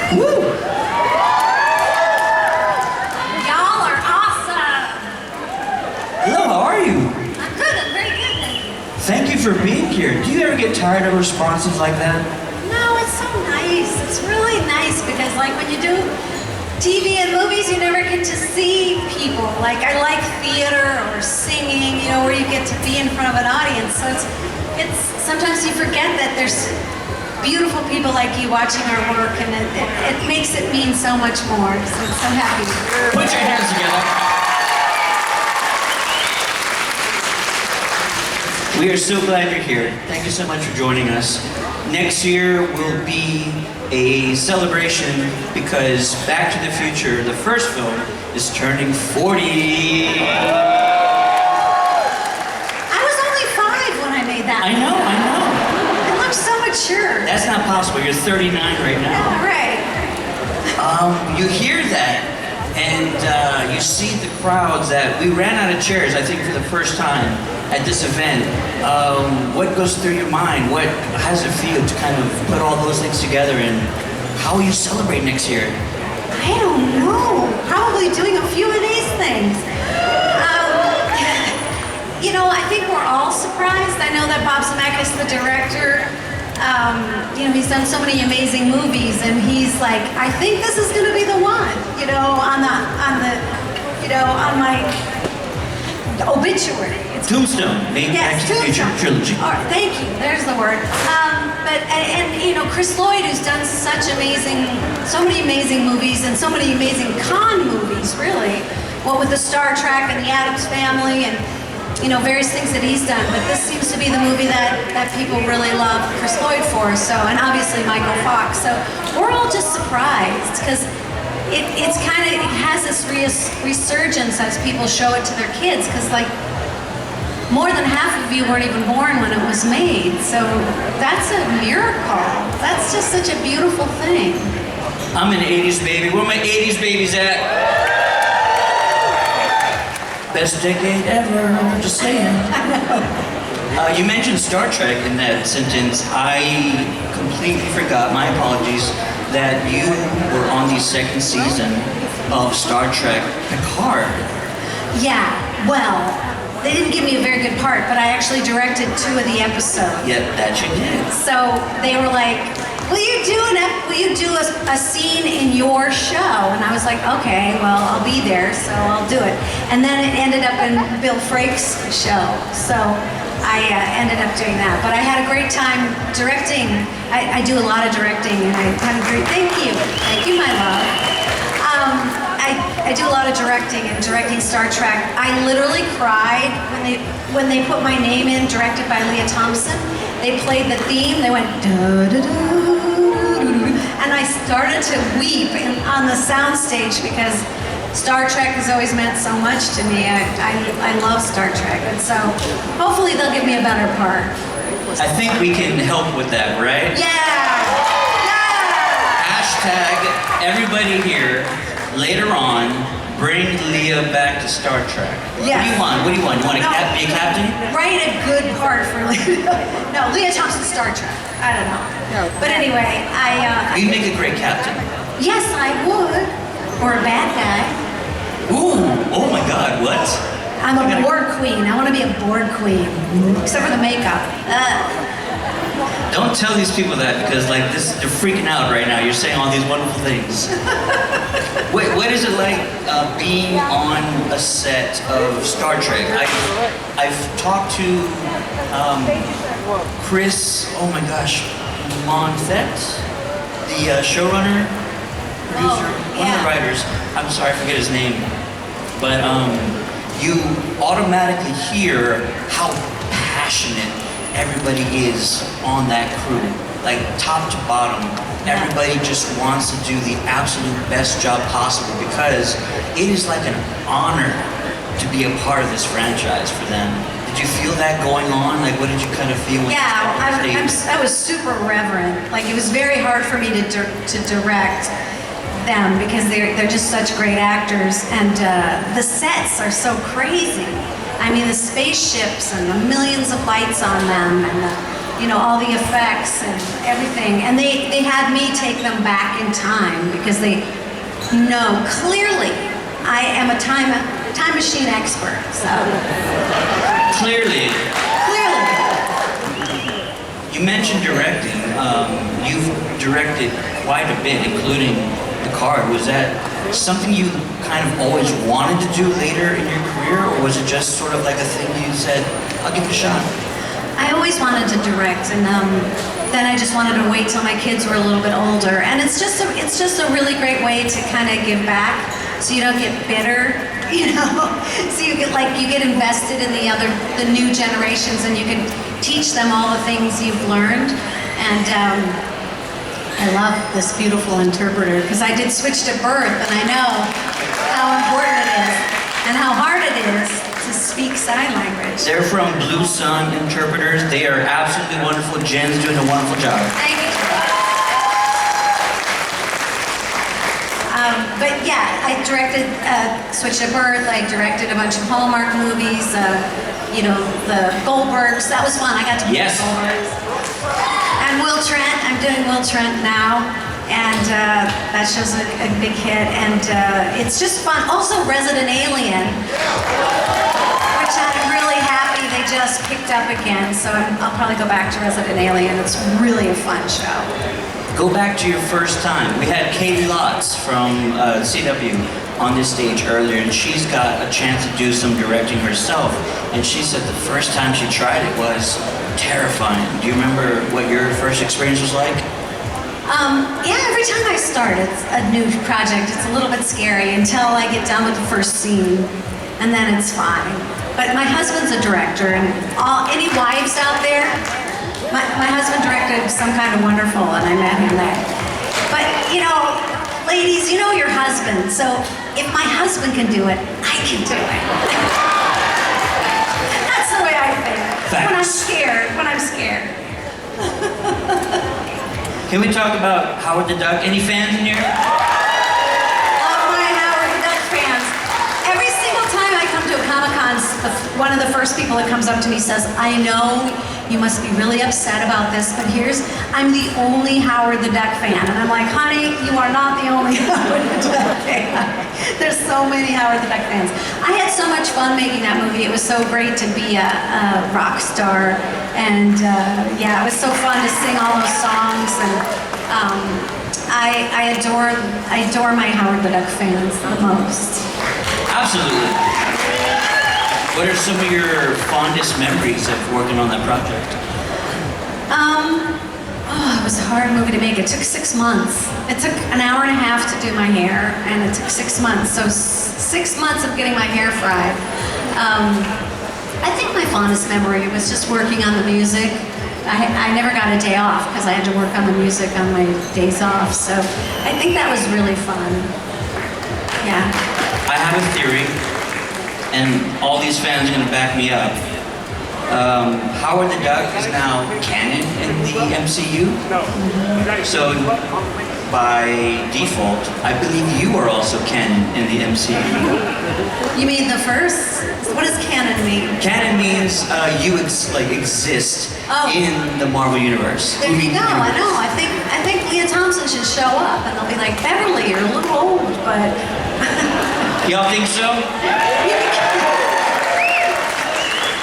Woo! Y'all are awesome. Hello, how are you? I'm good. I'm very good, thank you. Thank you for being here. Do you ever get tired of responses like that? No, it's so nice. It's really nice because, like, when you do TV and movies, you never get to see people. Like, I like theater or singing, you know, where you get to be in front of an audience. So it's sometimes you forget that there's beautiful people like you watching our work, and it makes it mean so much more. So I'm so happy. Put your hands together. We are so glad you're here. Thank you so much for joining us. Next year will be a celebration because Back to the Future, the first film, is turning 40. I was only 5 when I made that. I know. I look so mature. That's not possible. You're 39 right now. Yeah, right. You hear that, and you see the crowds that we ran out of chairs, I think, for the first time at this event. What goes through your mind? How does it feel to kind of put all those things together, and how will you celebrate next year? I don't know. Probably doing a few of these things. You know, I think we're all surprised. I know that Bob Zemeckis, the director, you know, he's done so many amazing movies, and he's like, I think this is going to be the one. You know, on my obituary. Tombstone, main Back to the Future trilogy. Oh, thank you. There's the word. And you know, Chris Lloyd, who's done so many amazing movies and so many amazing con movies, really. What with the Star Trek and the Addams Family and, you know, various things that he's done. But this seems to be the movie that people really love Chris Lloyd for. So, and obviously Michael Fox. So we're all just surprised because it has this resurgence as people show it to their kids. Because, like, more than half of you weren't even born when it was made, so that's a miracle. That's just such a beautiful thing. I'm an 80s baby. Where my 80s babies at? Best decade ever, just saying. You mentioned Star Trek in that sentence. I completely forgot, my apologies, that you were on the second season of Star Trek Picard. Yeah, well, they didn't give me a very good part, but I actually directed 2 of the episodes. Yeah, that you did. So they were like, will you do a scene in your show? And I was like, okay, well, I'll be there, so I'll do it. And then it ended up in Bill Frakes' show, so I ended up doing that. But I had a great time directing. I do a lot of directing, and I had a great, thank you, my love. I do a lot of directing Star Trek. I literally cried when they put my name in, directed by Lea Thompson. They played the theme, they went da da da da, and I started to weep on the soundstage because Star Trek has always meant so much to me. I love Star Trek, and so hopefully they'll give me a better part. I think we can help with that, right? Yeah! Hashtag everybody here, later on, bring Lea back to Star Trek. Yes. What do you want? You want to be a captain? Write a good part for Lea. No, Lea Thompson, Star Trek. I don't know. No. But anyway, You'd make a great captain. Yes, I would. Or a bad guy. Ooh, oh my God, what? I'm a board queen. I want to be a board queen. Except for the makeup. Don't tell these people that because, like, they're freaking out right now. You're saying all these wonderful things. What is it like being on a set of Star Trek? I've talked to Chris, oh my gosh, Monfett, the showrunner, producer, one of the writers. I'm sorry, I forget his name. But you automatically hear how passionate everybody is on that crew, like top to bottom. Everybody just wants to do the absolute best job possible because it is like an honor to be a part of this franchise for them. Did you feel that going on? Like, what did you kind of feel when you stepped on stage? I was super reverent. Like, it was very hard for me to direct them because they're just such great actors, and the sets are so crazy. I mean, the spaceships and the millions of lights on them, and you know, all the effects and everything. And they had me take them back in time because they know clearly I am a time machine expert, so. Clearly. Clearly. You mentioned directing. You've directed quite a bit, including The Card. Was that something you kind of always wanted to do later in your career, or was it just sort of like a thing you said, I'll give it a shot? I always wanted to direct, and then I just wanted to wait till my kids were a little bit older. And it's just a really great way to kind of give back, so you don't get bitter, you know. So you get invested in the new generations, and you can teach them all the things you've learned. And I love this beautiful interpreter because I did switch to birth, and I know how important it is and how hard it is to speak sign language. They're from Blue Sun Interpreters. They are absolutely wonderful. Jen's doing a wonderful job. Thank you. But yeah, I directed Switch to Birth. I directed a bunch of Hallmark movies. You know, the Goldbergs. That was fun. I got to meet the Goldbergs. And Will Trent. I'm doing Will Trent now. And that show's a big hit. And it's just fun. Also, Resident Alien, which I'm really happy they just picked up again. So I'll probably go back to Resident Alien. It's really a fun show. Go back to your first time. We had Katie Lotz from CW on this stage earlier, and she's got a chance to do some directing herself. And she said the first time she tried it was terrifying. Do you remember what your first experience was like? Yeah, every time I start a new project, it's a little bit scary until I get done with the first scene, and then it's fine. But my husband's a director, and any wives out there, my husband directed Some Kind of Wonderful, and I met him there. But, you know, ladies, you know your husband, so if my husband can do it, I can do it. That's the way I think. Facts. When I'm scared. Can we talk about Howard the Duck? Any fans in here? Love my Howard the Duck fans. Every single time I come to a Comic-Con, one of the first people that comes up to me says, I know you must be really upset about this, but I'm the only Howard the Duck fan. And I'm like, honey, you are not the only Howard the Duck fan. There's so many Howard the Duck fans. I had so much fun making that movie. It was so great to be a rock star. And yeah, it was so fun to sing all those songs. And I adore my Howard the Duck fans the most. Absolutely. What are some of your fondest memories of working on that project? It was a hard movie to make. It took 6 months. It took an hour and a half to do my hair, and it took 6 months. So 6 months of getting my hair fried. I think my fondest memory was just working on the music. I never got a day off because I had to work on the music on my days off. So I think that was really fun. Yeah. I have a theory, and all these fans are going to back me up. Howard the Duck is now canon in the MCU. So by default, I believe you are also canon in the MCU. You mean the first? What does canon mean? Canon means you exist in the Marvel Universe. There you go. I know. I think Lea Thompson should show up, and they'll be like, Beverly, you're a little old, but. Y'all think so?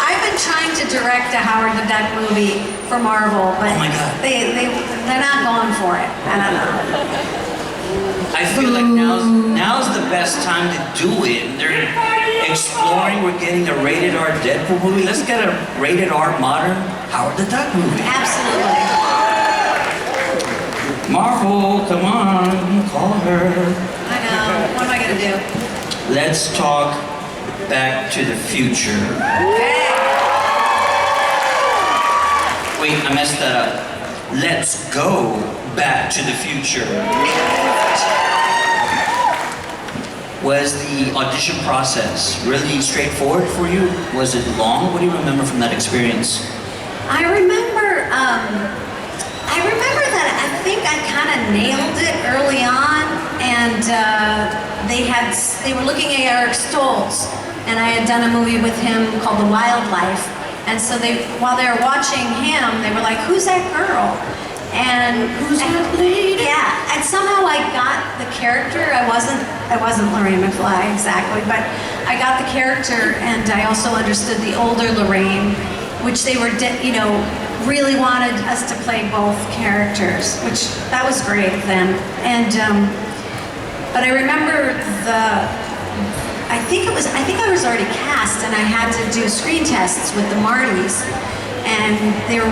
I've been trying to direct a Howard the Duck movie for Marvel, but oh my God. they're not going for it. I don't know. I feel like now's the best time to do it. They're exploring. We're getting a rated R Deadpool movie. Let's get a rated R modern Howard the Duck movie. Absolutely. Marvel, come on, call her. I know. What am I gonna do? Let's talk Back to the Future. Hey. Wait, I messed that up. Let's go Back to the Future. Was the audition process really straightforward for you? Was it long? What do you remember from that experience? I remember that I think I kind of nailed it early on, and they were looking at Eric Stoltz, and I had done a movie with him called The Wildlife, And so while they were watching him, they were like, "Who's that girl?" And Who's that lady? yeah, and somehow I got the character. I wasn't Lorraine McFly exactly, but I got the character, and I also understood the older Lorraine, which they were, really wanted us to play both characters, which that was great of them. And but I remember I think I was already cast, and I had to do screen tests with the Martys. And they were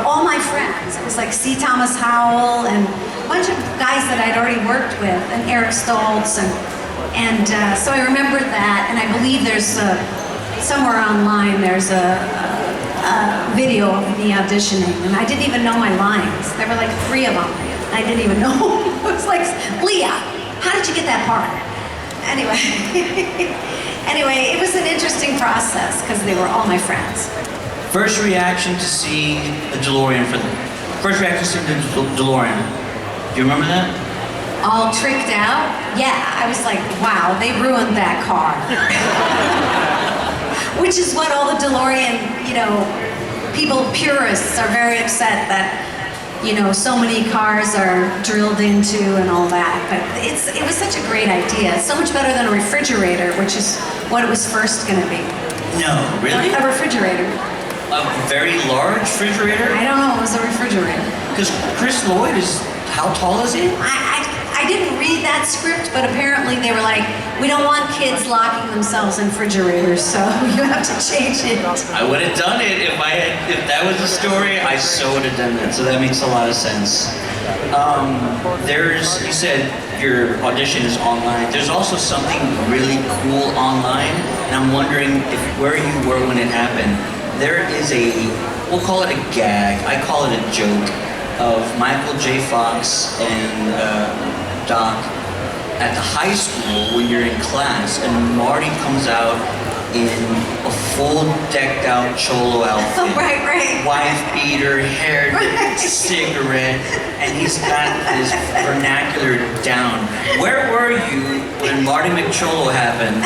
all my friends. It was like C. Thomas Howell and a bunch of guys that I'd already worked with, and Eric Stoltz, and so I remembered that. And I believe there's somewhere online there's a video of me auditioning, and I didn't even know my lines. There were like 3 of them. I didn't even know. It was like, Lea, how did you get that part? Anyway, it was an interesting process because they were all my friends. First reaction to see the DeLorean First reaction to see the DeLorean. Do you remember that? All tricked out? Yeah, I was like, wow, they ruined that car. Which is what all the DeLorean, purists are very upset that, so many cars are drilled into and all that. But it was such a great idea. So much better than a refrigerator, which is what it was first going to be. No, really? A refrigerator. A very large refrigerator? I don't know, it was a refrigerator. Because Chris Lloyd how tall is he? I didn't read that script, but apparently they were like, we don't want kids locking themselves in refrigerators, so you have to change it. I would have done it if that was the story. I so would have done that, so that makes a lot of sense. You said your audition is online. There's also something really cool online, and I'm wondering where you were when it happened. There is we'll call it a gag, I call it a joke, of Michael J. Fox and Doc at the high school when you're in class, and Marty comes out in a full decked out cholo outfit. Oh, right. Wife beater, hair, cigarette, and he's got this vernacular down. Where were you when Marty McCholo happened?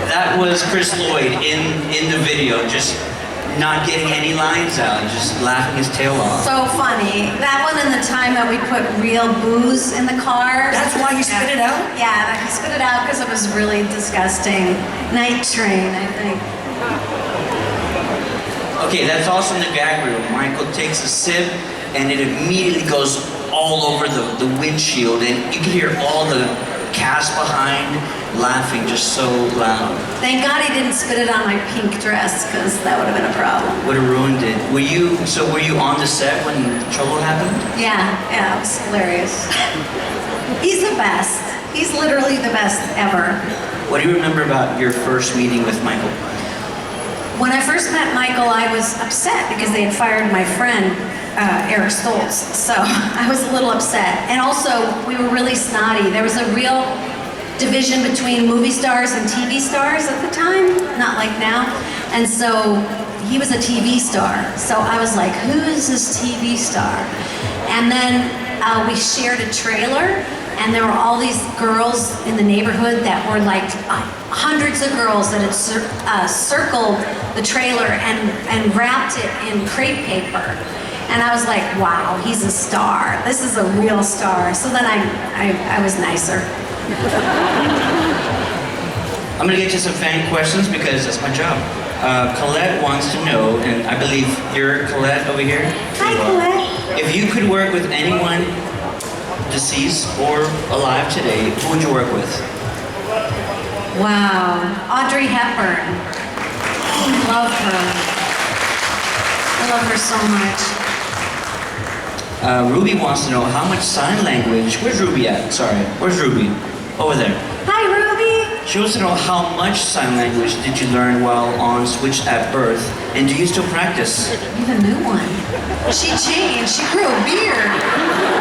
That was Chris Lloyd in the video, just not getting any lines out, just laughing his tail off. So funny. That one and the time that we put real booze in the car. That's why you spit it out? Yeah, I spit it out because it was really disgusting. Night Train, I think. Okay, that's also in the gag reel. Michael takes a sip, and it immediately goes all over the windshield, and you can hear all the cast behind laughing just so loud. Thank God he didn't spit it on my pink dress, because that would have been a problem. Would have ruined it. Were you on the set when Cholo happened? Yeah, it was hilarious. He's the best. He's literally the best ever. What do you remember about your first meeting with Michael? When I first met Michael, I was upset because they had fired my friend, Eric Stoltz. So I was a little upset. And also, we were really snotty. There was a real division between movie stars and TV stars at the time, not like now. And so he was a TV star. So I was like, who is this TV star? And then we shared a trailer, and there were all these girls in the neighborhood that were like hundreds of girls that had circled the trailer and wrapped it in crepe paper. And I was like, wow, he's a star. This is a real star. So then I was nicer. I'm gonna get to some fan questions because that's my job. Colette wants to know, and I believe you're Colette over here. Hi, Colette. If you could work with anyone deceased or alive today, who would you work with? Wow, Audrey Hepburn. Love her. I love her so much. Ruby wants to know how much sign language. Where's Ruby at? Sorry, where's Ruby? Over there. Hi, Ruby. She wants to know how much sign language did you learn while on Switch at birth, and do you still practice? Even a new one. She changed. She grew a beard.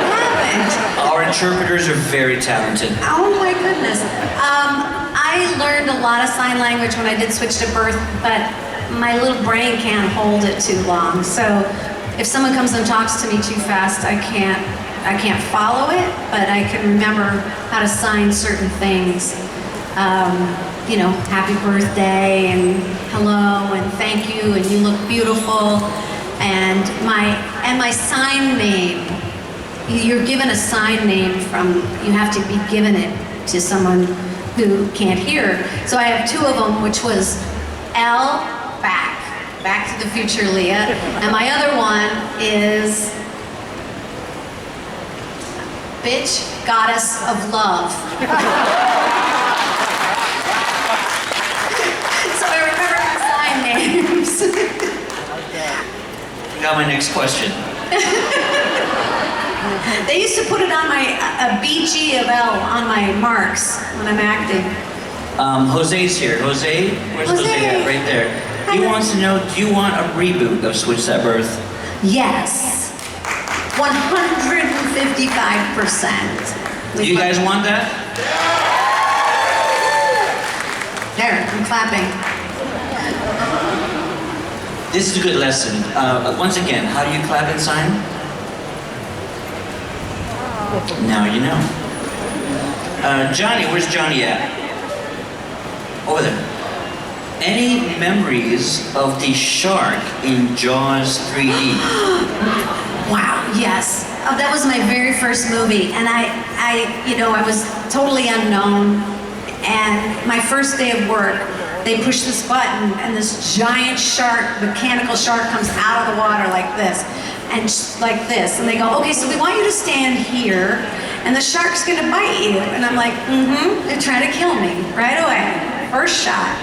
What happened? Our interpreters are very talented. Oh my goodness. I learned a lot of sign language when I did Switch to Birth, but my little brain can't hold it too long. So if someone comes and talks to me too fast, I can't follow it, but I can remember how to sign certain things. you know, happy birthday and hello and thank you and you look beautiful. And my sign name, you're given a sign name from, you have to be given it to someone who can't hear. So I have two of them, which was L, Back to the Future Lea, and my other one is Bitch, Goddess of Love. So I remember my sign names. Got my next question. They used to put it on my BGFL on my marks when I'm acting. Jose's here. Jose, where's Jose at? Right there. He wants to know, do you want a reboot of Switch That Birth? Yes. 155%. Do you guys want that? There, I'm clapping. This is a good lesson. Once again, how do you clap and sign? Now you know. Johnny, where's Johnny at? Over there. Any memories of the shark in Jaws 3D? Wow, yes. Oh, that was my very first movie, and I was totally unknown, and my first day of work, they push this button, and this giant shark, mechanical shark, comes out of the water like this, and like this, and they go, okay, so we want you to stand here, and the shark's gonna bite you, and I'm like, they're trying to kill me right away, first shot.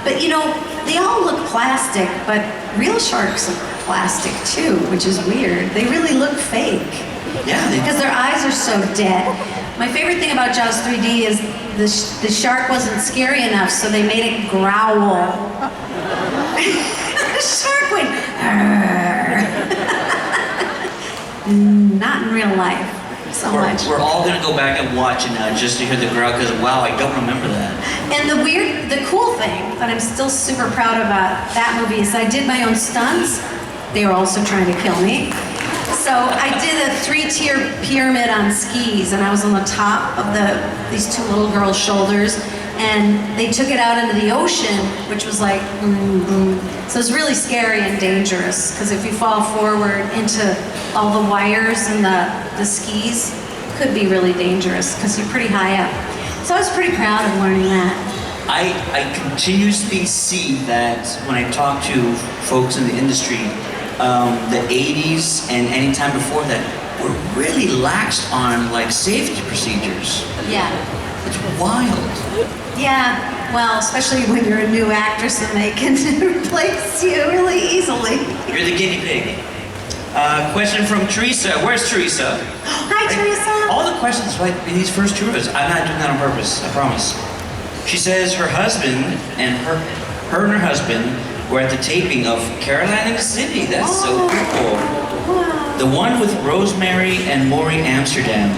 But you know, they all look plastic, but real sharks look plastic too, which is weird. They really look fake. Yeah, because their eyes are so dead. My favorite thing about Jaws 3D is the shark wasn't scary enough, so they made it growl. The shark went, not in real life so much. We're all gonna go back and watch it now just to hear the growl, because wow, I don't remember that. And the cool thing that I'm still super proud about that movie is I did my own stunts. They were also trying to kill me. So I did a 3-tier pyramid on skis, and I was on the top of these two little girls' shoulders, and they took it out into the ocean, which was like, So it's really scary and dangerous, because if you fall forward into all the wires and the skis, it could be really dangerous, because you're pretty high up. So I was pretty proud of learning that. I continuously see that when I talk to folks in the industry, the 80s and any time before that were really lax on like safety procedures. Yeah. It's wild. Yeah, well, especially when you're a new actress and they can replace you really easily. You're the guinea pig. Question from Teresa. Where's Teresa? Hi, Teresa. All the questions right in these first two rows. I'm not doing that on purpose, I promise. She says her husband and her and her husband were at the taping of Caroline in the City. That's so cool. Wow. The one with Rosemary and Maury Amsterdam.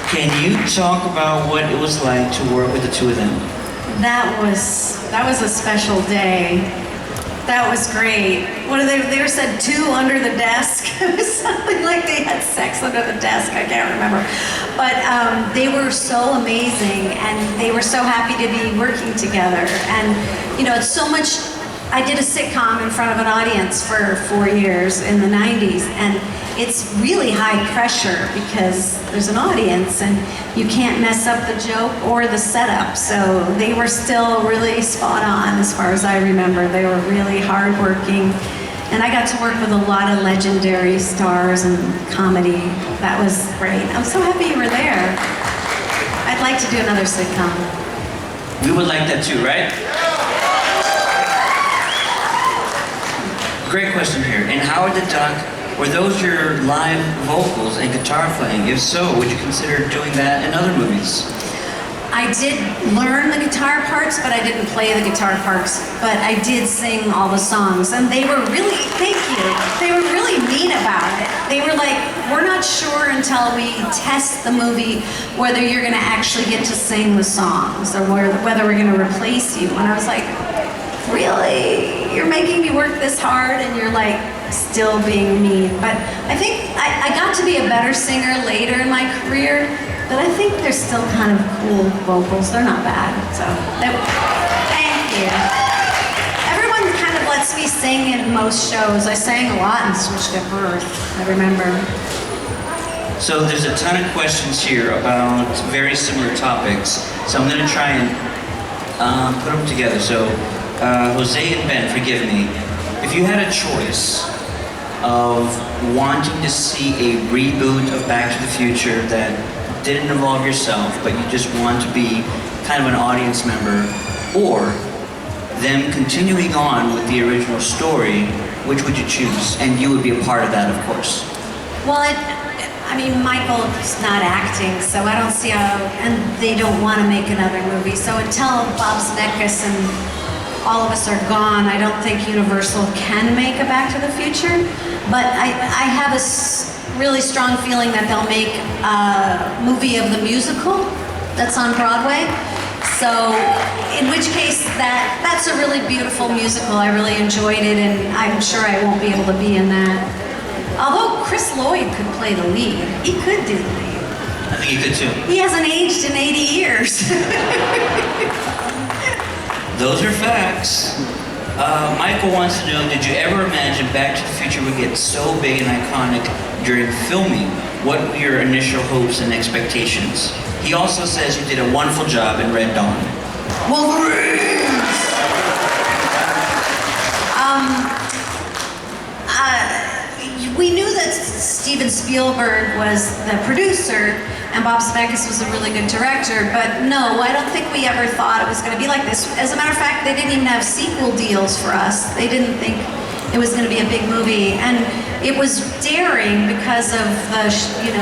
Can you talk about what it was like to work with the two of them? That was a special day. That was great. What did they were said, 2 under the desk? It was something like they had sex under the desk, I can't remember. But they were so amazing, and they were so happy to be working together. And you know, it's so much, I did a sitcom in front of an audience for 4 years in the 90s, and it's really high pressure because there's an audience and you can't mess up the joke or the setup. So they were still really spot on as far as I remember. They were really hardworking, and I got to work with a lot of legendary stars and comedy. That was great. I'm so happy you were there. I'd like to do another sitcom. We would like that too, right? Great question here. In Howard the Duck, were those your live vocals and guitar playing? If so, would you consider doing that in other movies? I did learn the guitar parts, but I didn't play the guitar parts. But I did sing all the songs, and they were really, thank you, they were really mean about it. They were like, we're not sure until we test the movie whether you're gonna actually get to sing the songs or whether we're gonna replace you. And I was like, really? You're making me work this hard and you're like still being mean. But I think I got to be a better singer later in my career, but I think they're still kind of cool vocals. They're not bad, so thank you. Everyone kind of lets me sing in most shows. I sang a lot in Switched at Birth, I remember. So there's a ton of questions here about very similar topics. So I'm going to try and put them together. So Jose and Ben, forgive me. If you had a choice of wanting to see a reboot of Back to the Future that didn't involve yourself, but you just want to be kind of an audience member, or them continuing on with the original story, which would you choose? And you would be a part of that, of course. Well, I mean, Michael's not acting, so I don't see how, and they don't want to make another movie. So until Bob Zemeckis and all of us are gone, I don't think Universal can make a Back to the Future. But I have a really strong feeling that they'll make a movie of the musical that's on Broadway. So, in which case, that's a really beautiful musical. I really enjoyed it, and I'm sure I won't be able to be in that. Although Chris Lloyd could play the lead. He could do the lead. I think he could too. He hasn't aged in 80 years. Those are facts. Michael wants to know, did you ever imagine Back to the Future would get so big and iconic during filming? What were your initial hopes and expectations? He also says you did a wonderful job in Red Dawn. Wolverines! We knew that Steven Spielberg was the producer and Bob Zemeckis was a really good director, but no, I don't think we ever thought it was going to be like this. As a matter of fact, they didn't even have sequel deals for us. They didn't think it was going to be a big movie, and it was daring because of the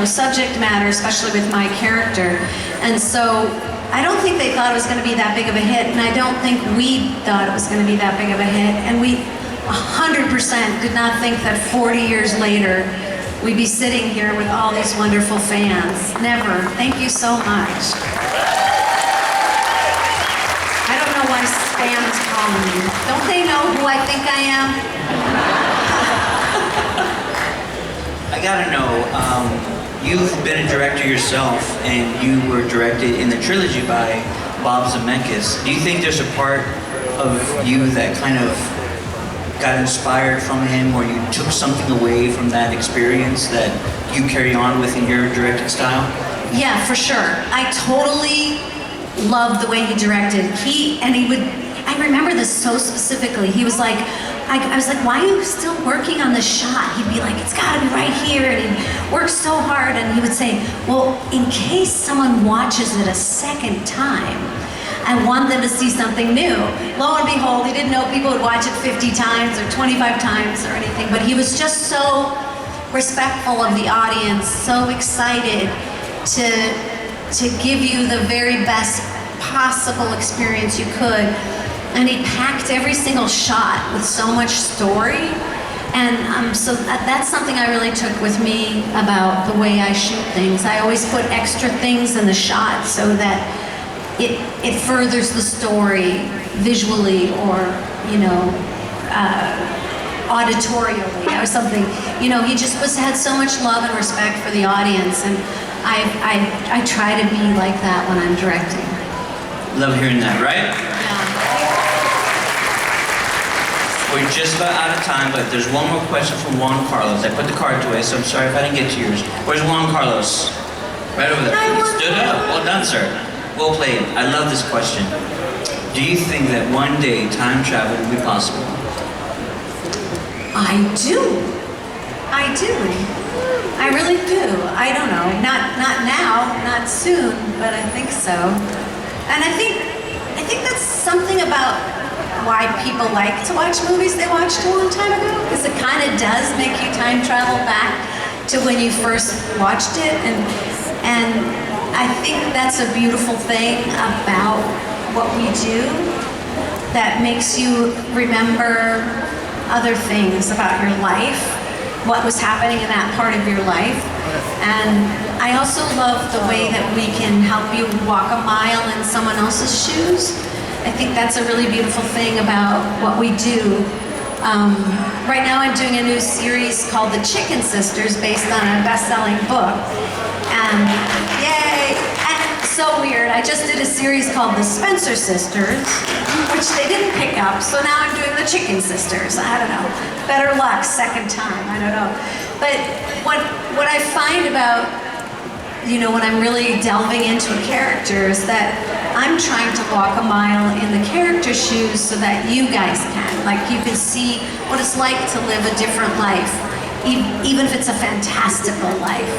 subject matter, especially with my character. And so I don't think they thought it was going to be that big of a hit, and I don't think we thought it was going to be that big of a hit, and we 100% did not think that 40 years later we'd be sitting here with all these wonderful fans. Never. Thank you so much. I don't know why Spam is calling me. Don't they know who I think I am? I gotta know, you've been a director yourself, and you were directed in the trilogy by Bob Zemeckis. Do you think there's a part of you that kind of got inspired from him, or you took something away from that experience that you carry on with in your directing style? Yeah, for sure. I totally loved the way he directed. I remember this so specifically. He was like, I was like, why are you still working on this shot? He'd be like, it's gotta be right here, and he'd work so hard, and he would say, well, in case someone watches it a second time, I want them to see something new. Lo and behold, he didn't know people would watch it 50 times or 25 times or anything, but he was just so respectful of the audience, so excited to give you the very best possible experience you could. And he packed every single shot with so much story. And so that's something I really took with me about the way I shoot things. I always put extra things in the shot so that it furthers the story visually or, auditorially or something. He just had so much love and respect for the audience, and I try to be like that when I'm directing. Love hearing that, right? Yeah. We're just about out of time, but there's one more question from Juan Carlos. I put the card away, so I'm sorry if I didn't get to yours. Where's Juan Carlos? Right over there. He stood up. Well done, sir. Well played. I love this question. Do you think that one day time travel will be possible? I do. I do. I really do. I don't know. Not now, not soon, but I think so. And I think that's something about why people like to watch movies they watched a long time ago, because it kind of does make you time travel back to when you first watched it, and I think that's a beautiful thing about what we do that makes you remember other things about your life, what was happening in that part of your life. And I also love the way that we can help you walk a mile in someone else's shoes. I think that's a really beautiful thing about what we do. Right now I'm doing a new series called The Chicken Sisters based on a best-selling book. And yay! And so weird, I just did a series called The Spencer Sisters, which they didn't pick up, so now I'm doing The Chicken Sisters. I don't know. Better luck, second time, I don't know. But what I find about, you know, when I'm really delving into a character is that I'm trying to walk a mile in the character's shoes so that you guys can. Like, you can see what it's like to live a different life, even if it's a fantastical life.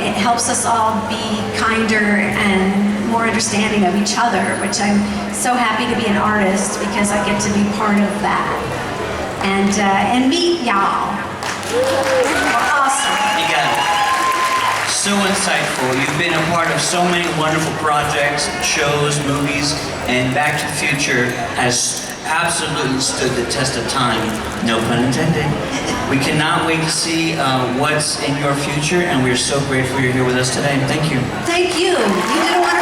It helps us all be kinder and more understanding of each other, which I'm so happy to be an artist because I get to be part of that. And meet y'all. Awesome. You got it. So insightful. You've been a part of so many wonderful projects, shows, movies, and Back to the Future has absolutely stood the test of time, no pun intended. We cannot wait to see what's in your future, and we're so grateful you're here with us today. Thank you. Thank you. You did a wonderful